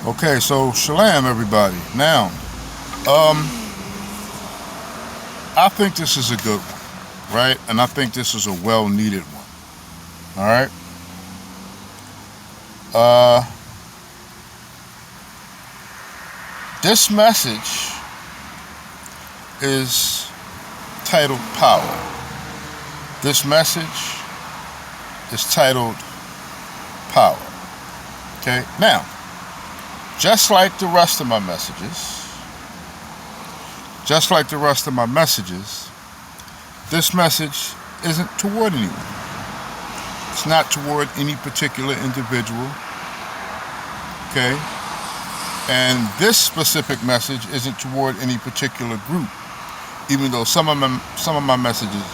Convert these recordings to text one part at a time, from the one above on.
Okay, so shalom, everybody. Now, um, I think this is a good one, right? And I think this is a well-needed one. All right. Uh, this message is titled "Power." This message is titled "Power." Okay. Now, just like the rest of my messages, just like the rest of my messages, this message isn't toward anyone. It's not toward any particular individual, okay? And this specific message isn't toward any particular group, even though some of my messages,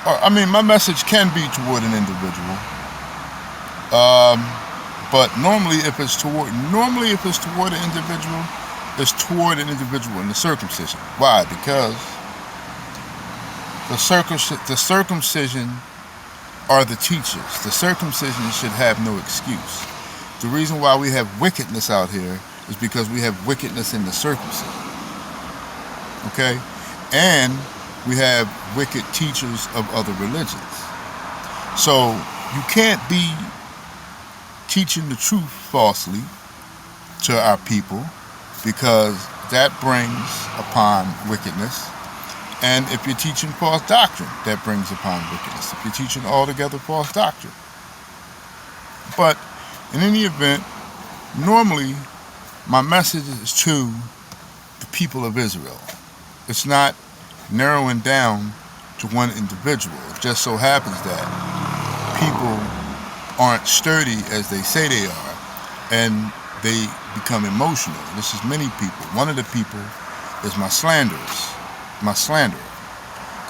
my message can be toward an individual. Um, but normally if it's toward an individual, it's toward an individual in the circumcision. Why? Because the circumcision are the teachers. The circumcision should have no excuse. The reason why we have wickedness out here is because we have wickedness in the circumcision. Okay? And we have wicked teachers of other religions. So you can't be teaching the truth falsely to our people because that brings upon wickedness. And if you're teaching false doctrine, that brings upon wickedness. If you're teaching altogether false doctrine. But in any event, normally my message is to the people of Israel. It's not narrowing down to one individual. It just so happens that people aren't sturdy as they say they are, and they become emotional. This is many people. One of the people is my slanderers. My slanderer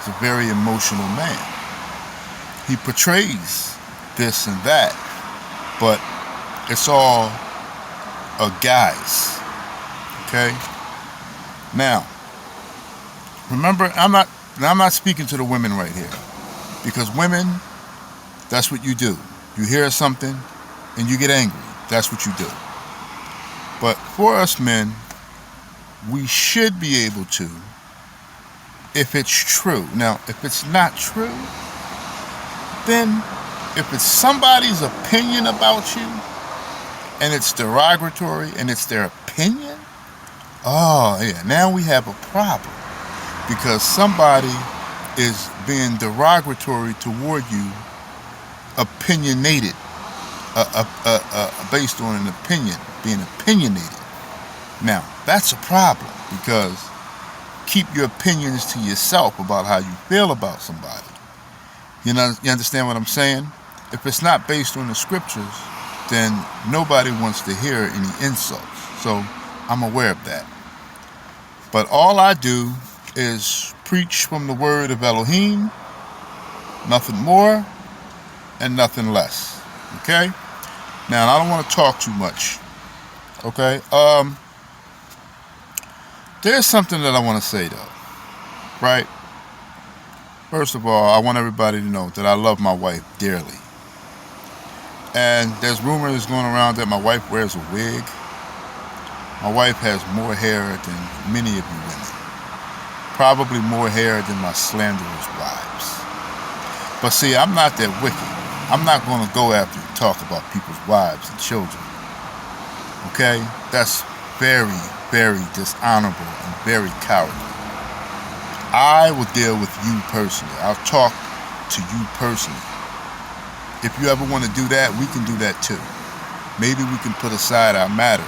is a very emotional man. He portrays this and that, but it's all a guise. Okay? Now, remember, I'm not speaking to the women right here. Because women, that's what you do. You hear something and you get angry. That's what you do. But for us men, we should be able to, if it's true. Now, if it's not true, then if it's somebody's opinion about you and it's derogatory and it's their opinion, oh yeah, now we have a problem because somebody is being derogatory toward you, opinionated, based on an opinion, being opinionated. Now, that's a problem because keep your opinions to yourself about how you feel about somebody. You understand what I'm saying? If it's not based on the scriptures, then nobody wants to hear any insults. So I'm aware of that. But all I do is preach from the word of Elohim, nothing more and nothing less. Okay? Now, I don't want to talk too much. Okay? There's something that I want to say though. Right? First of all, I want everybody to know that I love my wife dearly. And there's rumors going around that my wife wears a wig. My wife has more hair than many of you women. Probably more hair than my slanderous wives. But see, I'm not that wicked. I'm not going to go after and talk about people's wives and children. Okay? That's very, very dishonorable and very cowardly. I will deal with you personally. I'll talk to you personally. If you ever want to do that, we can do that too. Maybe we can put aside our matters.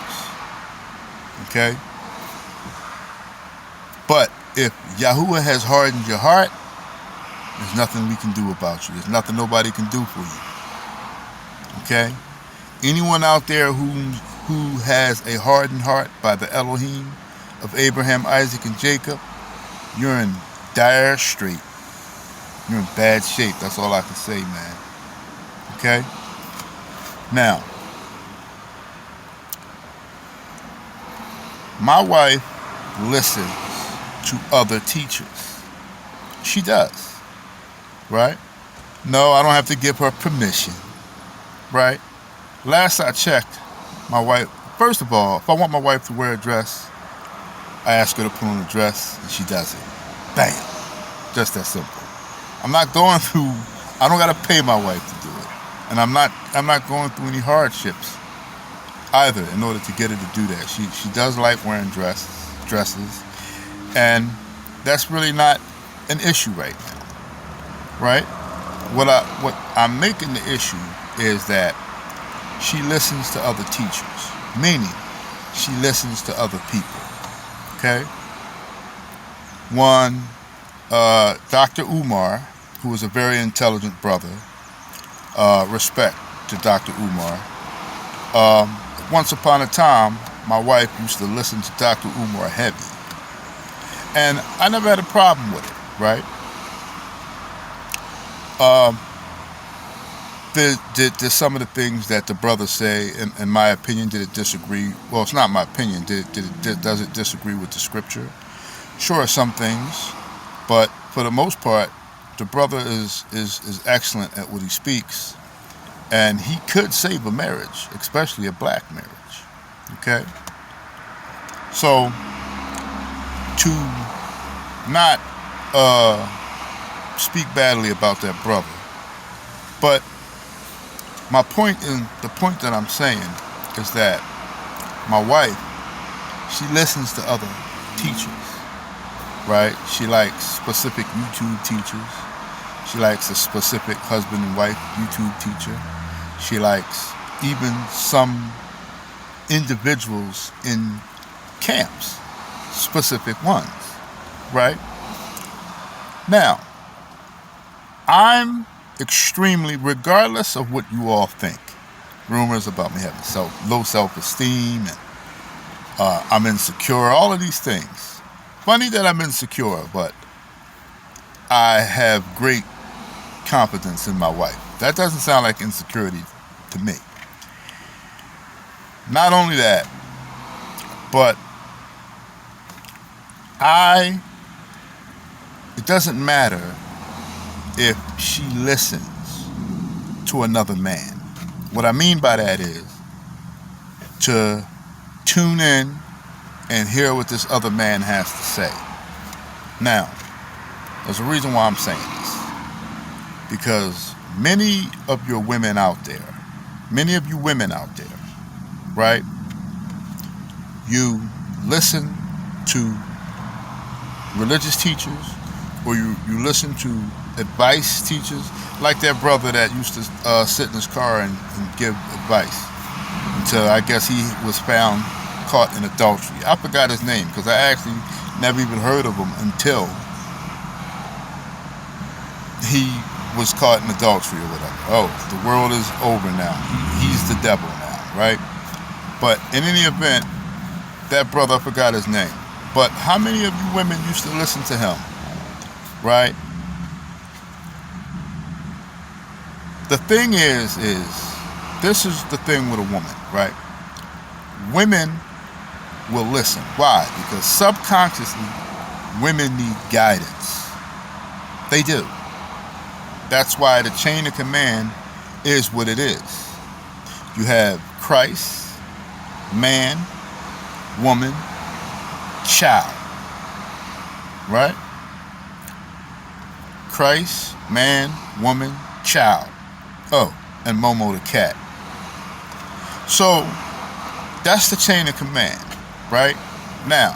Okay? But if Yahuwah has hardened your heart, there's nothing we can do about you. There's nothing nobody can do for you. Okay? Anyone out there who has a hardened heart by the Elohim of Abraham, Isaac, and Jacob, you're in dire strait. You're in bad shape. That's all I can say, man. Okay? Now, my wife listens to other teachers. She does. Right? No, I don't have to give her permission. Right? Last I checked, my wife First of all, if I want my wife to wear a dress, I ask her to put on a dress, and she does it. Bam. Just that simple. I'm not going through. I don't gotta pay my wife to do it, and I'm not going through any hardships either in order to get her to do that. She does like wearing dresses, and that's really not an issue right now, right? What I'm making the issue is that she listens to other teachers, meaning she listens to other people. Okay. One, Dr. Umar, who is a very intelligent brother. Respect to Dr. Umar. Once upon a time, my wife used to listen to Dr. Umar heavy, and I never had a problem with it, right? Did some of the things that the brothers say, in my opinion, did it disagree? Well, it's not my opinion. Does it disagree with the scripture? Sure, some things, but for the most part, the brother is excellent at what he speaks, and he could save a marriage, especially a black marriage. Okay? So, to not speak badly about that brother, but the point that I'm saying is that my wife, she listens to other teachers, right? She likes specific YouTube teachers. She likes a specific husband and wife YouTube teacher. She likes even some individuals in camps, specific ones, right? Now, I'm extremely, regardless of what you all think, rumors about me having low self-esteem, and I'm insecure, all of these things. Funny that I'm insecure, but I have great confidence in my wife. That doesn't sound like insecurity to me. Not only that, but it doesn't matter if she listens to another man. What I mean by that is to tune in and hear what this other man has to say. Now, there's a reason why I'm saying this. Because many of you women out there, right? You listen to religious teachers, or you listen to advice teachers, like that brother that used to sit in his car and give advice until I guess he was found caught in adultery. I forgot his name because I actually never even heard of him until he was caught in adultery or whatever. Oh, the world is over now. He's the devil now, right? But in any event, that brother, I forgot his name. But how many of you women used to listen to him, right? The thing is this is the thing with a woman, right? Women will listen. Why? Because subconsciously, women need guidance. They do. That's why the chain of command is what it is. You have Christ, man, woman, child. Right? Christ, man, woman, child. Oh, and Momo the cat. So, that's the chain of command, right? Now,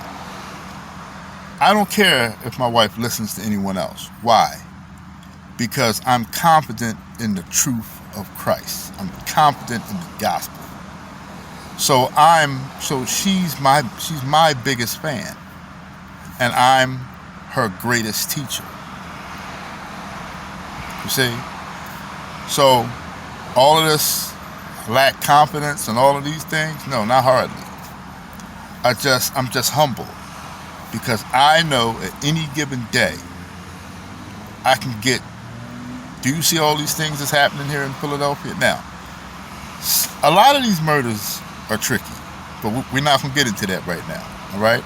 I don't care if my wife listens to anyone else. Why? Because I'm confident in the truth of Christ. I'm confident in the gospel. So she's my biggest fan, and I'm her greatest teacher. You see? So all of this lack confidence and all of these things, no, not hardly. I'm just humble because I know at any given day I can get. Do you see all these things that's happening here in Philadelphia? Now, a lot of these murders are tricky, but we're not going to get into that right now, all right?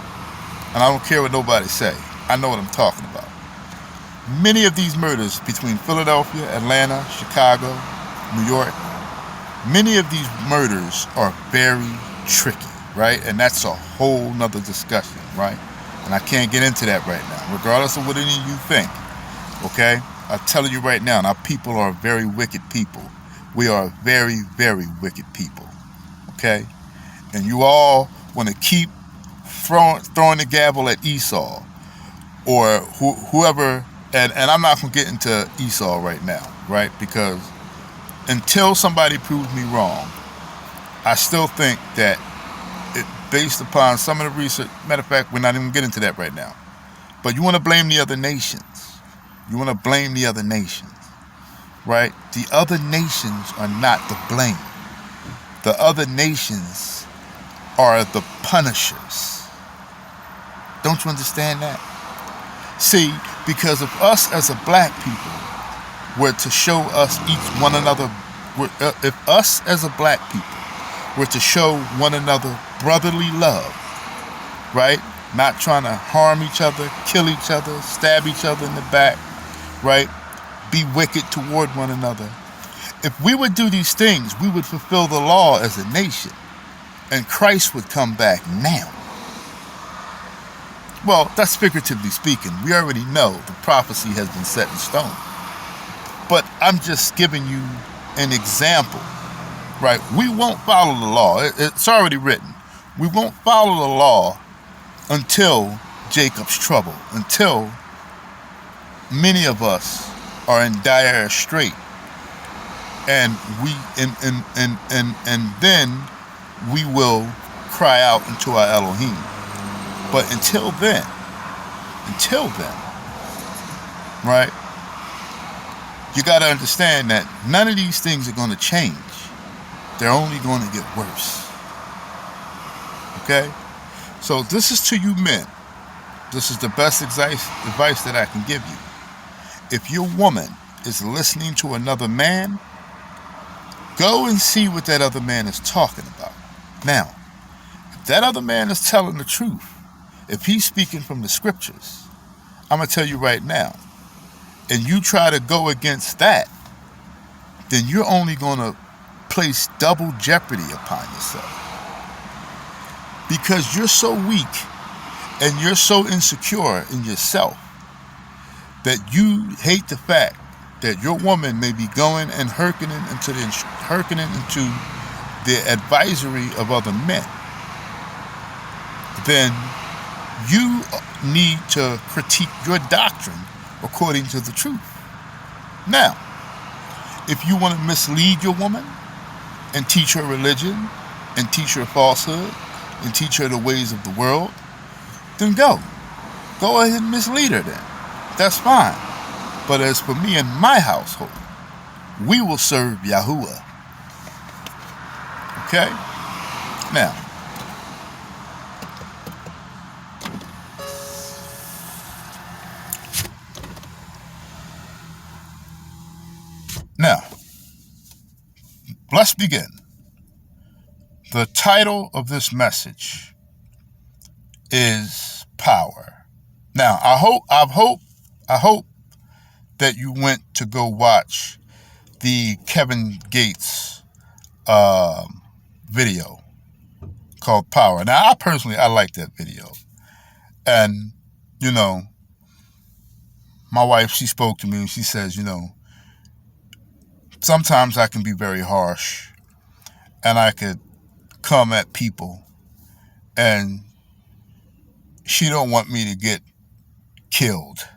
And I don't care what nobody say. I know what I'm talking about. Many of these murders between Philadelphia, Atlanta, Chicago, New York, many of these murders are very tricky, right? And that's a whole nother discussion, right? And I can't get into that right now, regardless of what any of you think, okay? I'm telling you right now, and our people are very wicked people. We are very, very wicked people, okay? And you all want to keep throwing the gavel at Esau or whoever, and I'm not going to get into Esau right now, right? Because until somebody proves me wrong, I still think that based upon some of the research, matter of fact, we're not even getting into that right now. But you want to blame the other nations. You want to blame the other nations, right? The other nations are not the blame. The other nations are the punishers. Don't you understand that? See, because if us as a black people were to show us each one another, if us as a black people were to show one another brotherly love, right? Not trying to harm each other, kill each other, stab each other in the back, right? Be wicked toward one another. If we would do these things, we would fulfill the law as a nation, and Christ would come back now. Well, that's figuratively speaking. We already know the prophecy has been set in stone. But I'm just giving you an example, right? We won't follow the law. It's already written. We won't follow the law until Jacob's trouble, until many of us are in dire strait, and then we will cry out unto our Elohim. But until then, right? You got to understand that none of these things are going to change. They're only going to get worse. Okay? So this is to you men. This is the best advice that I can give you. If your woman is listening to another man, go and see what that other man is talking about. Now, if that other man is telling the truth, if he's speaking from the scriptures, I'm going to tell you right now, and you try to go against that, then you're only going to place double jeopardy upon yourself. Because you're so weak and you're so insecure in yourself that you hate the fact that your woman may be going and hearkening into the advisory of other men. Then you need to critique your doctrine according to the truth. Now, if you want to mislead your woman and teach her religion and teach her falsehood and teach her the ways of the world, then go ahead and mislead her then. That's fine. But as for me and my household, we will serve Yahuwah. Okay? Now, let's begin. The title of this message is Power. Now, I hope that you went to go watch the Kevin Gates video called Power. Now, I like that video. And, my wife, she spoke to me and she says, sometimes I can be very harsh and I could come at people and she don't want me to get killed.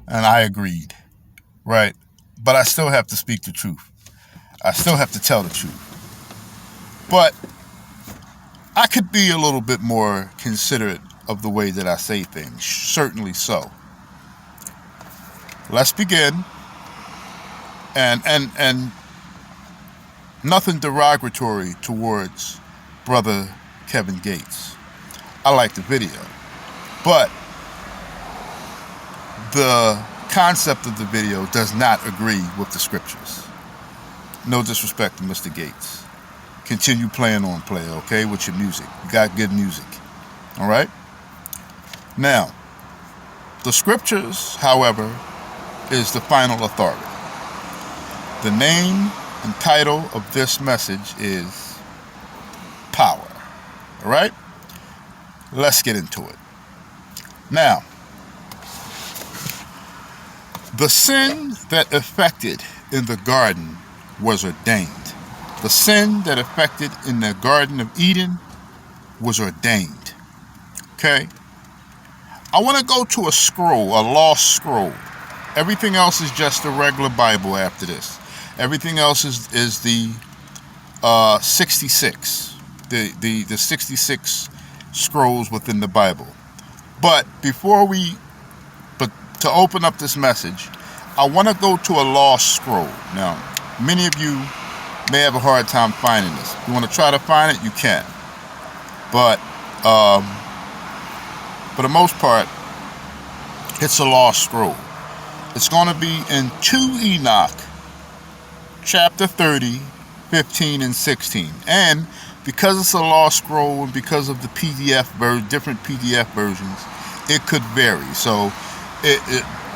And I agreed, right? But I still have to speak the truth. I still have to tell the truth. But I could be a little bit more considerate of the way that I say things. Certainly so. Let's begin. And nothing derogatory towards Brother Kevin Gates. I like the video. But the concept of the video does not agree with the scriptures. No disrespect to Mr. Gates. Continue playing on play, okay, with your music. You got good music. All right? Now, the scriptures, however, is the final authority. The name and title of this message is Power. All right? Let's get into it. Now, the sin that affected in the garden was ordained. The sin that affected in the Garden of Eden was ordained. Okay? I want to go to a scroll, a lost scroll. Everything else is just a regular Bible after this. Everything else is the 66. The 66 scrolls within the Bible. But to open up this message, I want to go to a lost scroll. Now, many of you may have a hard time finding this. If you want to try to find it, you can. But for the most part, it's a lost scroll. It's going to be in 2 Enoch, chapter 30, 15, and 16. And because it's a lost scroll and because of the different PDF versions, it could vary. So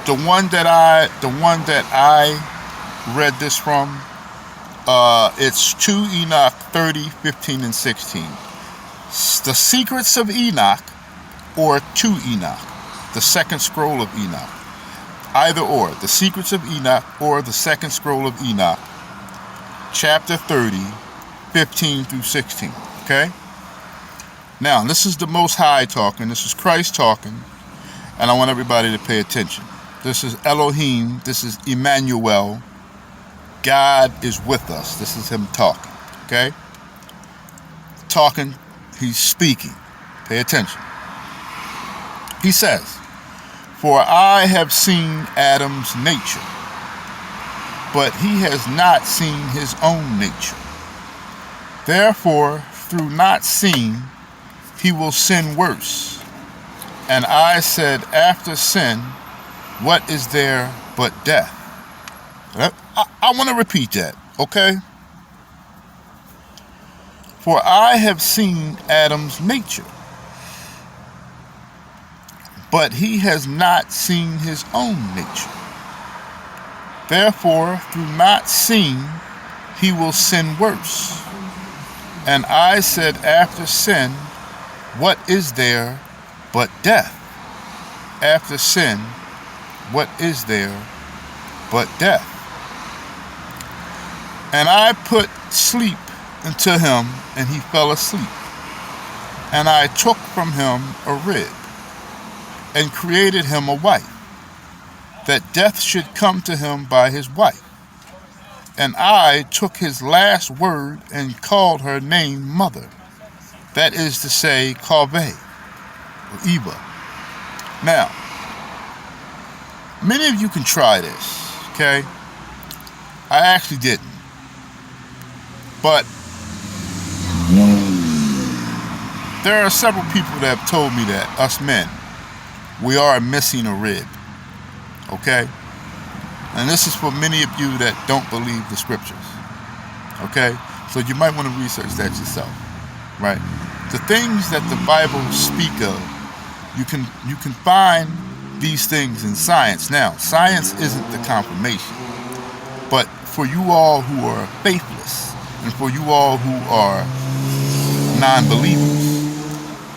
the one that I read this from, it's 2 Enoch 30, 15, and 16. The Secrets of Enoch, or 2 Enoch, the second scroll of Enoch. Either or, the Secrets of Enoch or the second scroll of Enoch, chapter 30, 15 through 16. Okay? Now, this is the Most High talking. This is Christ talking. And I want everybody to pay attention. This is Elohim. This is Emmanuel. God is with us. This is him talking. Okay? Talking. He's speaking. Pay attention. He says, "For I have seen Adam's nature, but he has not seen his own nature. Therefore, through not seeing, he will sin worse. And I said, after sin, what is there but death?" I want to repeat that, okay? "For I have seen Adam's nature, but he has not seen his own nature. Therefore, through not seeing, he will sin worse. And I said, after sin, what is there but death?" After sin, what is there but death? "And I put sleep into him, and he fell asleep. And I took from him a rib, and created him a wife, that death should come to him by his wife. And I took his last word and called her name Mother, that is to say, Kaveh, or Eva." Now, many of you can try this, okay? I actually didn't. But there are several people that have told me that, us men, we are missing a rib, okay? And this is for many of you that don't believe the scriptures, okay? So you might want to research that yourself, right? The things that the Bible speak of, you can find these things in science. Now, science isn't the confirmation, but for you all who are faithless, and for you all who are non-believers,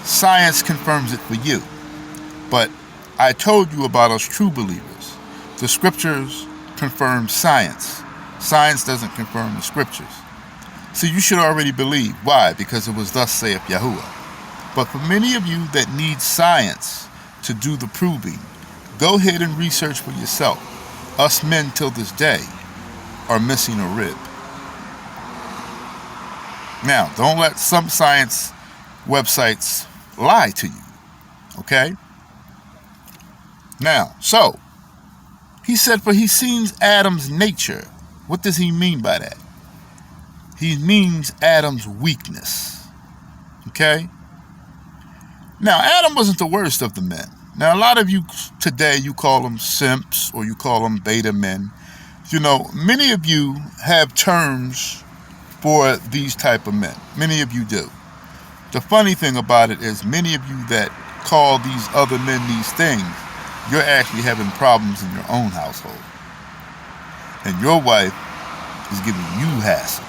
science confirms it for you. But I told you about us true believers. The scriptures confirm science. Science doesn't confirm the scriptures. So you should already believe. Why? Because it was thus saith Yahuwah. But for many of you that need science to do the proving, go ahead and research for yourself. Us men till this day are missing a rib. Now, don't let some science websites lie to you, okay? Now, so, he said, "For he sees Adam's nature." What does he mean by that? He means Adam's weakness, okay? Now, Adam wasn't the worst of the men. Now, a lot of you today, you call them simps or you call them beta men. You know, many of you have terms for these type of men. Many of you do. The funny thing about it is many of you that call these other men these things, you're actually having problems in your own household. And your wife is giving you hassles.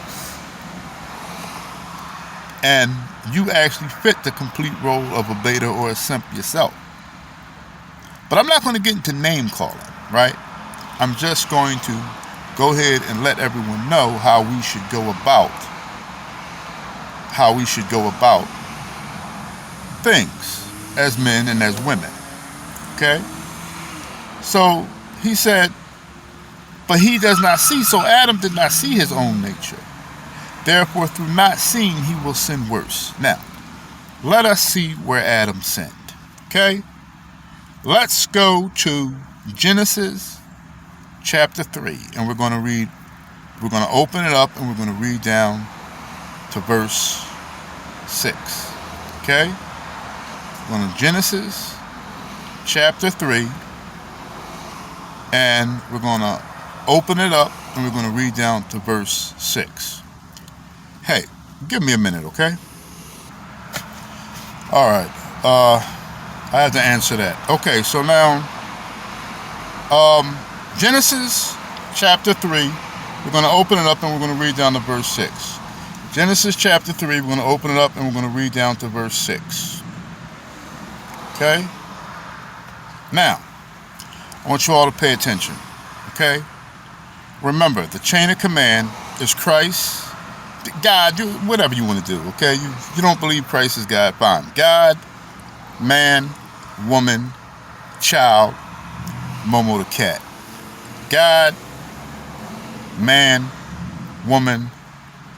And you actually fit the complete role of a beta or a simp yourself. But I'm not going to get into name calling, right? I'm just going to go ahead and let everyone know how we should go about things as men and as women. Okay? So he said, but he does not see. So Adam did not see his own nature. Therefore, through not seeing, he will sin worse. Now, let us see where Adam sinned. Okay? Let's go to Genesis chapter 3. And we're going to open it up and we're going to read down to verse 6. Okay? We're going to Genesis chapter 3. And we're going to open it up and we're going to read down to verse 6. Hey, give me a minute, okay? All right. I have to answer that. Okay, so now, Genesis chapter 3, we're going to open it up and we're going to read down to verse 6. Genesis chapter 3, we're going to open it up and we're going to read down to verse 6. Okay? Now, I want you all to pay attention. Okay? Remember, the chain of command is Christ, God, do whatever you want to do, okay? You don't believe Christ is God, fine. God, man, woman, child, Momo the cat. God, man, woman,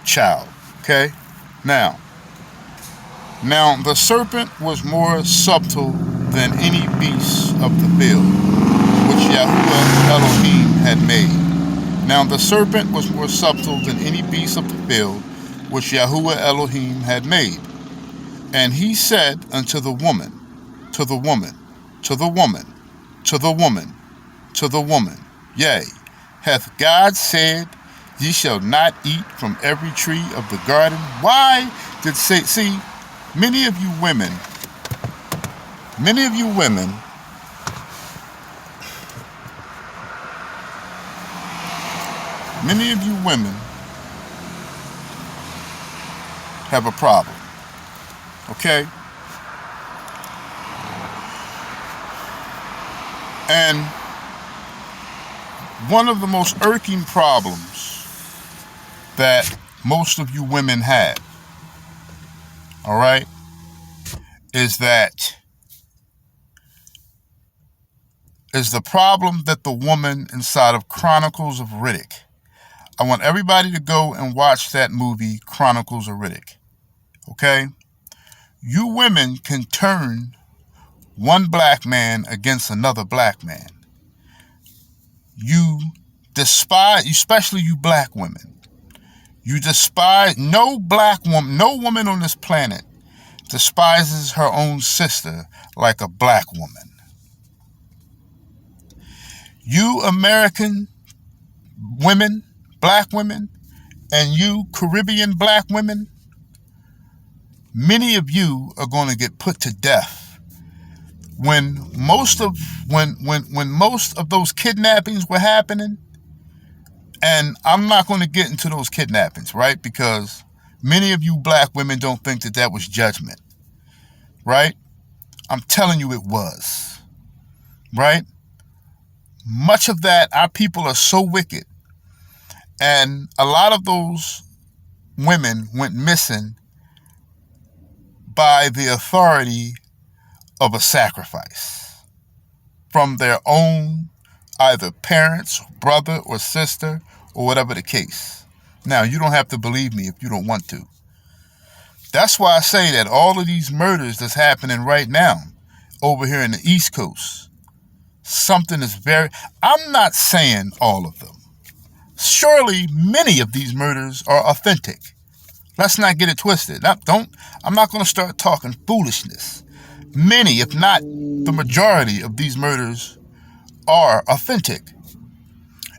child, okay? Now, the serpent was more subtle than any beast of the field, which Yahuwah Elohim had made. Now the serpent was more subtle than any beast of the field, which Yahuwah Elohim had made. And he said unto the woman, yea, hath God said, ye shall not eat from every tree of the garden? Why did say, see, many of you women have a problem, okay? And one of the most irking problems that most of you women have, all right, is the problem that the woman inside of Chronicles of Riddick. I want everybody to go and watch that movie, Chronicles of Riddick. Okay? You women can turn one black man against another black man. You despise, especially you black women. You despise, no black woman, no woman on this planet despises her own sister like a black woman. You American women, black women, and you Caribbean black women, many of you are going to get put to death. When most of those kidnappings were happening, and I'm not going to get into those kidnappings, right? Because many of you black women don't think that was judgment, right? I'm telling you it was, right? Much of that, our people are so wicked. And a lot of those women went missing by the authority of a sacrifice from their own either parents, brother or sister, or whatever the case. Now, you don't have to believe me if you don't want to. That's why I say that all of these murders that's happening right now over here in the East Coast, something is I'm not saying all of them. Surely many of these murders are authentic. Let's not get it twisted. I'm not going to start talking foolishness. Many, if not the majority of these murders are authentic.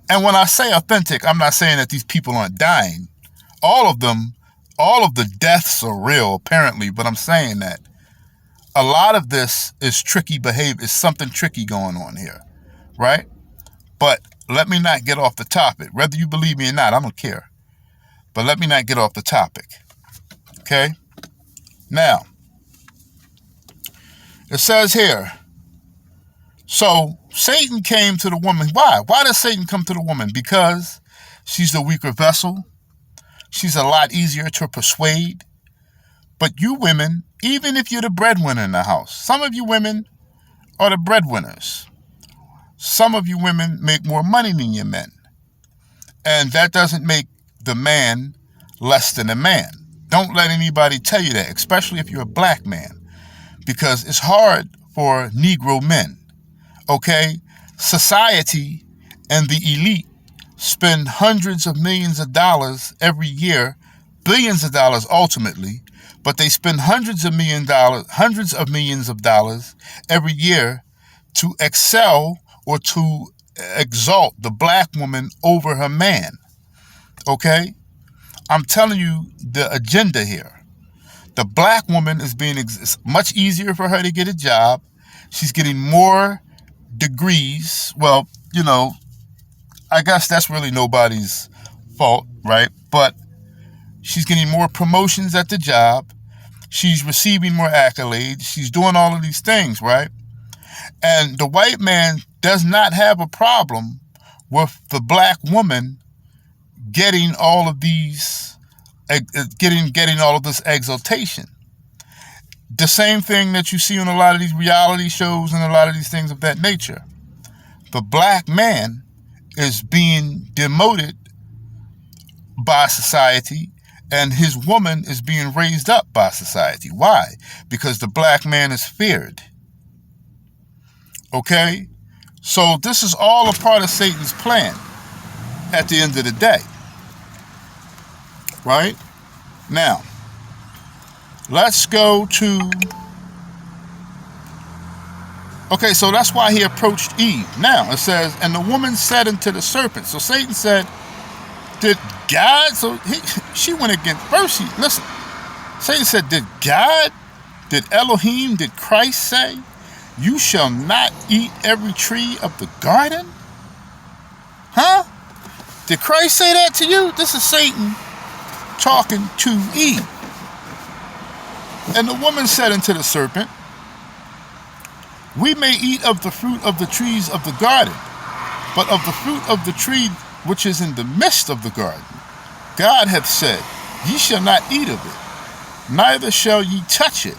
And when I say authentic, I'm not saying that these people aren't dying. All of the deaths are real, apparently, but I'm saying that a lot of this is tricky behavior. Is something tricky going on here, right? But let me not get off the topic. Whether you believe me or not, I don't care. But let me not get off the topic, okay? Now, it says here, so Satan came to the woman. Why? Why does Satan come to the woman? Because she's the weaker vessel. She's a lot easier to persuade. But you women, even if you're the breadwinner in the house, some of you women are the breadwinners. Some of you women make more money than your men. And that doesn't make the man less than a man. Don't let anybody tell you that, especially if you're a black man, because it's hard for Negro men, okay? Society and the elite spend hundreds of millions of dollars every year, billions of dollars ultimately, but they spend hundreds of millions of dollars every year to excel or to exalt the black woman over her man, okay? I'm telling you the agenda here. The black woman it's much easier for her to get a job. She's getting more degrees. Well, you know, I guess that's really nobody's fault, right? But she's getting more promotions at the job. She's receiving more accolades. She's doing all of these things, right? And the white man does not have a problem with the black woman getting all of these, getting all of this exaltation. The same thing that you see on a lot of these reality shows and a lot of these things of that nature. The black man is being demoted by society, and his woman is being raised up by society. Why? Because the black man is feared. Okay? So this is all a part of Satan's plan at the end of the day. Right? Now, let's go to... Okay, so that's why he approached Eve. Now, it says, and the woman said unto the serpent. So Satan said, did God... So she went against... First, listen. Satan said, did God, did Elohim, did Christ say, you shall not eat every tree of the garden? Huh? Did Christ say that to you? This is Satan talking to Eve. And the woman said unto the serpent, we may eat of the fruit of the trees of the garden, but of the fruit of the tree which is in the midst of the garden, God hath said, ye shall not eat of it, neither shall ye touch it,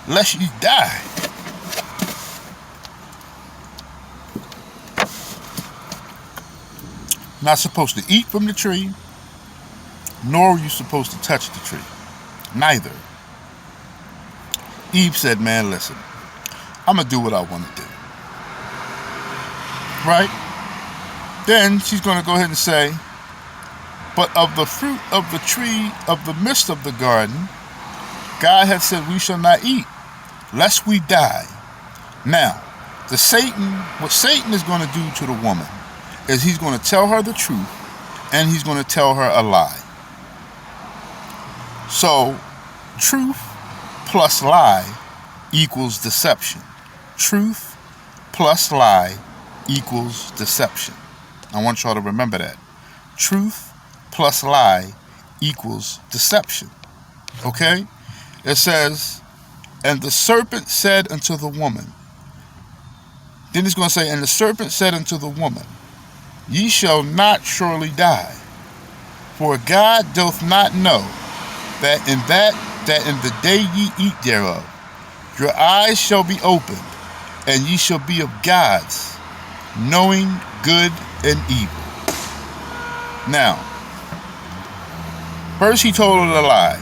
lest ye die. Not supposed to eat from the tree, nor are you supposed to touch the tree. Neither. Eve said, man, listen, I'm going to do what I want to do. Right? Then she's going to go ahead and say, but of the fruit of the tree of the midst of the garden, God hath said we shall not eat, lest we die. Now, what Satan is going to do to the woman is he's going to tell her the truth and he's going to tell her a lie. So, truth plus lie equals deception. Truth plus lie equals deception. I want y'all to remember that. Truth plus lie equals deception. Okay? It says, and the serpent said unto the woman. Then it's going to say, and the serpent said unto the woman, ye shall not surely die. For God doth not know that in the day ye eat thereof, your eyes shall be opened, and ye shall be of gods, knowing good and evil. Now, first he told her the lie.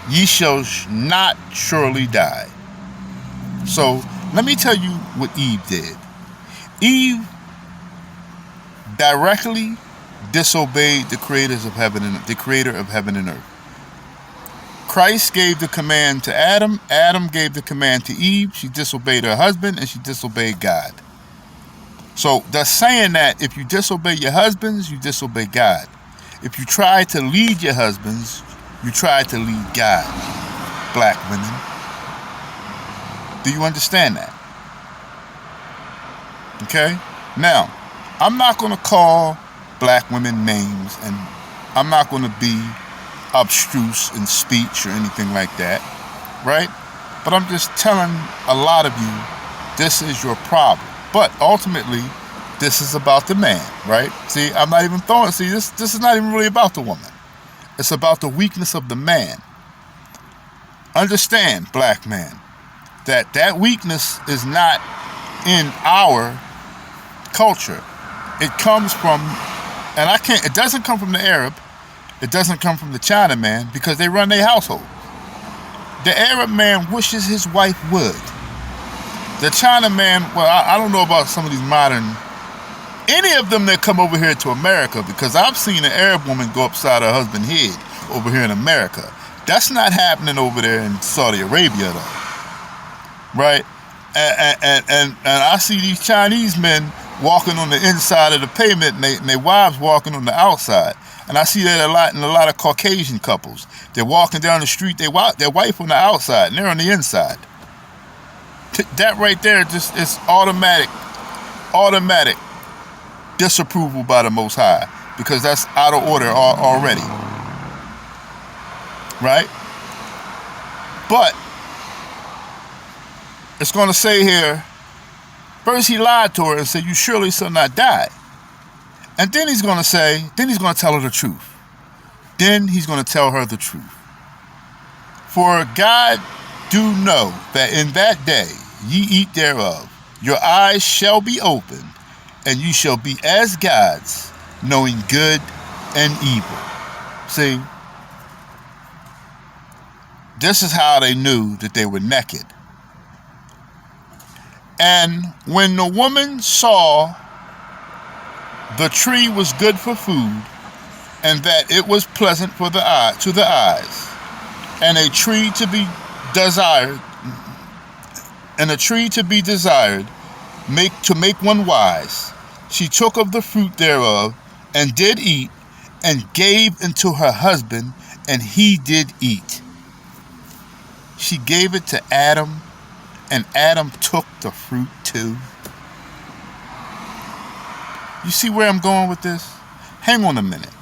Ye shall not surely die. So, let me tell you what Eve did. Eve directly disobeyed the creator of heaven and earth. Christ gave the command to Adam. Adam gave the command to Eve. She disobeyed her husband and she disobeyed God. So that's saying that if you disobey your husbands, you disobey God. If you try to lead your husbands, you try to lead God. Black women. Do you understand that? Okay? Now, I'm not going to call black women names, and I'm not going to be obstruse in speech or anything like that, right? But I'm just telling a lot of you, this is your problem. But ultimately, this is about the man, right? See, I'm not even throwing, this is not even really about the woman. It's about the weakness of the man. Understand, black man, that weakness is not in our culture. It comes from, and it doesn't come from the Arab, it doesn't come from the China man, because they run their household. The Arab man wishes his wife would. The China man, well, I don't know about some of these modern, any of them that come over here to America, because I've seen an Arab woman go upside her husband's head over here in America. That's not happening over there in Saudi Arabia, though, right? And I see these Chinese men walking on the inside of the pavement, and their wives walking on the outside. And I see that a lot in a lot of Caucasian couples. They're walking down the street, their wife on the outside, and they're on the inside. That right there just is automatic disapproval by the Most High, because that's out of order already, right? But it's going to say here, first he lied to her and said, "You surely shall not die." And then he's going to tell her the truth. Then he's going to tell her the truth. For God do know that in that day ye eat thereof, your eyes shall be opened, and you shall be as gods, knowing good and evil. See, this is how they knew that they were naked. And when the woman saw the tree was good for food, and that it was pleasant for to the eyes, and a tree to be desired, to make one wise, she took of the fruit thereof, and did eat, and gave unto her husband, and he did eat. She gave it to Adam, and Adam took the fruit too. You see where I'm going with this? Hang on a minute.